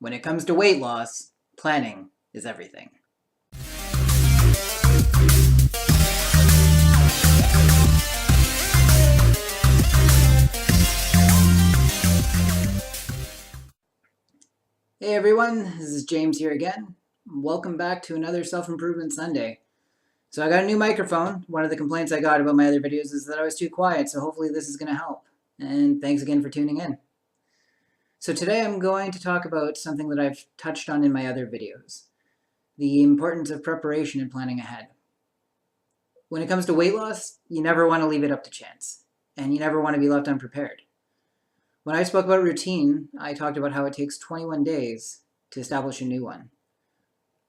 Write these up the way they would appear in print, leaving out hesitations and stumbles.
When it comes to weight loss, planning is everything. Hey everyone, this is James here again. Welcome back to another Self-Improvement Sunday. So I got a new microphone. One of the complaints I got about my other videos is that I was too quiet, so hopefully this is going to help. And thanks again for tuning in. So today I'm going to talk about something that I've touched on in my other videos. The importance of preparation and planning ahead. When it comes to weight loss, you never want to leave it up to chance, and you never want to be left unprepared. When I spoke about routine, I talked about how it takes 21 days to establish a new one.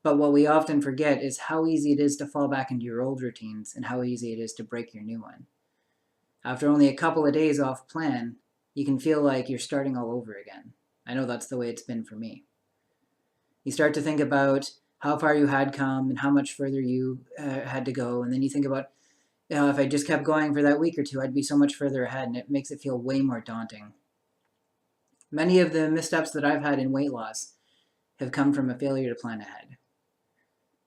But what we often forget is how easy it is to fall back into your old routines and how easy it is to break your new one. After only a couple of days off plan, you can feel like you're starting all over again. I know that's the way it's been for me. You start to think about how far you had come and how much further you had to go, and then you think about, if I just kept going for that week or two, I'd be so much further ahead, and it makes it feel way more daunting. Many of the missteps that I've had in weight loss have come from a failure to plan ahead.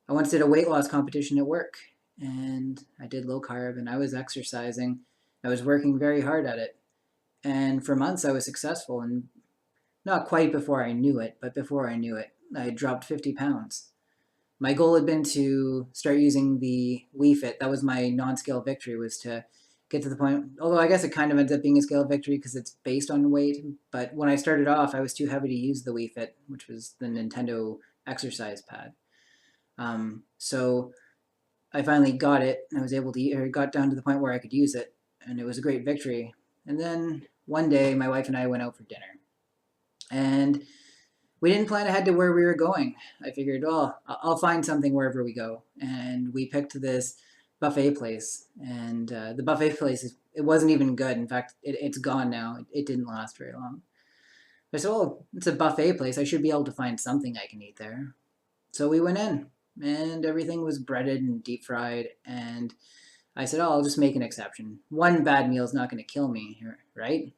I once did a weight loss competition at work, and I did low carb, and I was exercising. I was working very hard at it, and for months I was successful, and not quite before I knew it, but before I knew it, I had dropped 50 pounds. My goal had been to start using the Wii Fit. That was my non-scale victory, was to get to the point, although I guess it kind of ends up being a scale victory because it's based on weight, but when I started off, I was too heavy to use the Wii Fit, which was the Nintendo exercise pad. So I finally got it, and I was able to, or got down to the point where I could use it, and it was a great victory. And then one day, my wife and I went out for dinner, and we didn't plan ahead to where we were going. I figured, well, I'll find something wherever we go, and we picked this buffet place, and the buffet place, it wasn't even good. In fact, it's gone now. It didn't last very long. I said, well, it's a buffet place. I should be able to find something I can eat there. So we went in, and everything was breaded and deep fried, and I said, oh, I'll just make an exception. One bad meal is not going to kill me, right?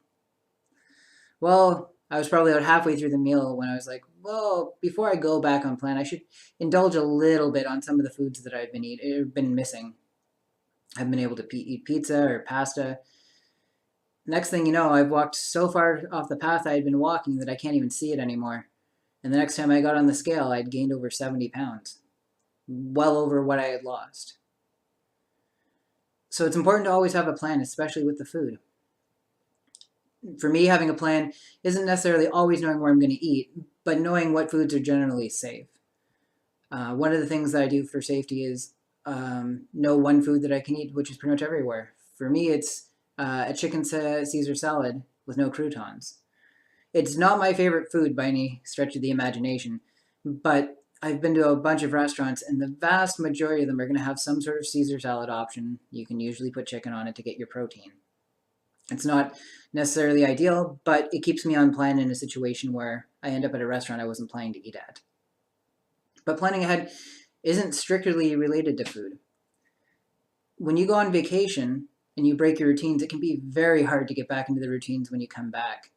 Well, I was probably about halfway through the meal when I was like, well, before I go back on plan, I should indulge a little bit on some of the foods that I've been missing. I've been able to eat pizza or pasta. Next thing you know, I've walked so far off the path I had been walking that I can't even see it anymore. And the next time I got on the scale, I'd gained over 70 pounds, well over what I had lost. So it's important to always have a plan, especially with the food. For me, having a plan isn't necessarily always knowing where I'm going to eat, but knowing what foods are generally safe. One of the things that I do for safety is know one food that I can eat, which is pretty much everywhere. For me, it's a chicken Caesar salad with no croutons. It's not my favorite food by any stretch of the imagination, but I've been to a bunch of restaurants, and the vast majority of them are going to have some sort of Caesar salad option. You can usually put chicken on it to get your protein. It's not necessarily ideal, but it keeps me on plan in a situation where I end up at a restaurant I wasn't planning to eat at. But planning ahead isn't strictly related to food. When you go on vacation and you break your routines, it can be very hard to get back into the routines when you come back.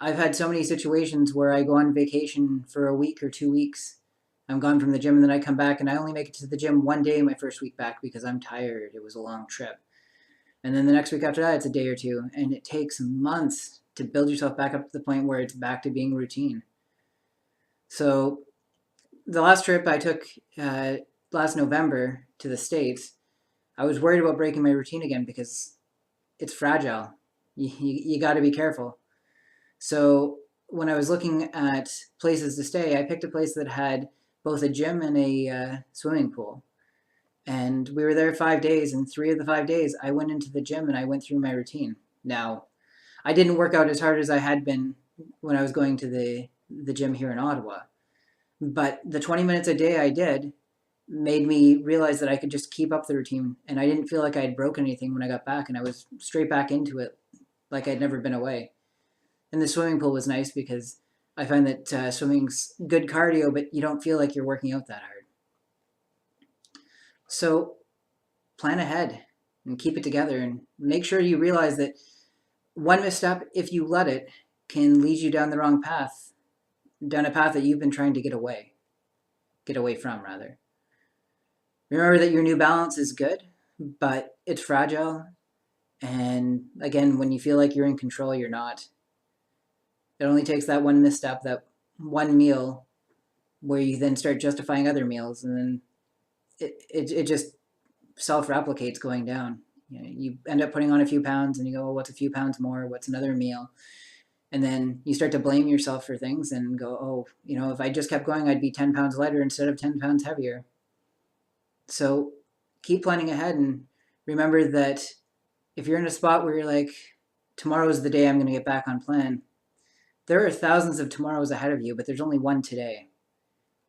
I've had so many situations where I go on vacation for a week or 2 weeks. I'm gone from the gym, and then I come back, and I only make it to the gym one day my first week back because I'm tired. It was a long trip. And then the next week after that, it's a day or two, and it takes months to build yourself back up to the point where it's back to being routine. So the last trip I took last November to the States, I was worried about breaking my routine again because it's fragile. You got to be careful. So when I was looking at places to stay, I picked a place that had both a gym and a swimming pool. And we were there 5 days, and 3 of the 5 days I went into the gym and I went through my routine. Now, I didn't work out as hard as I had been when I was going to the gym here in Ottawa. But the 20 minutes a day I did made me realize that I could just keep up the routine, and I didn't feel like I had broken anything when I got back, and I was straight back into it like I'd never been away. And the swimming pool was nice because I find that swimming's good cardio, but you don't feel like you're working out that hard. So plan ahead and keep it together, and make sure you realize that one misstep, if you let it, can lead you down the wrong path down a path that you've been trying to get away from, rather. Remember that your new balance is good, but it's fragile. And again, when you feel like you're in control, you're not. It only takes that one misstep, that one meal, where you then start justifying other meals, and then it just self-replicates going down. You end up putting on a few pounds, and you go, well, what's a few pounds more? What's another meal? And then you start to blame yourself for things and go, oh, if I just kept going, I'd be 10 pounds lighter instead of 10 pounds heavier. So keep planning ahead, and remember that if you're in a spot where you're like, tomorrow's the day I'm going to get back on plan, there are thousands of tomorrows ahead of you, but there's only one today.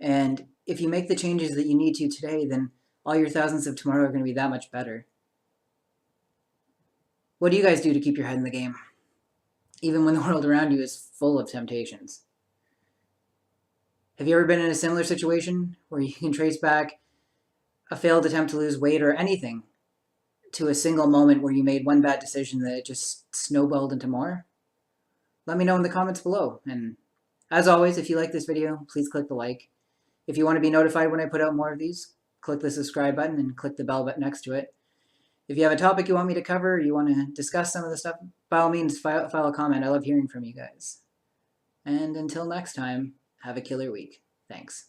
And if you make the changes that you need to today, then all your thousands of tomorrow are going to be that much better. What do you guys do to keep your head in the game, even when the world around you is full of temptations? Have you ever been in a similar situation where you can trace back a failed attempt to lose weight or anything to a single moment where you made one bad decision that it just snowballed into more? Let me know in the comments below. And as always, if you like this video, please click the like. If you want to be notified when I put out more of these, click the subscribe button and click the bell button next to it. If you have a topic you want me to cover, or you want to discuss some of the stuff, by all means, file a comment. I love hearing from you guys. And until next time, have a killer week. Thanks.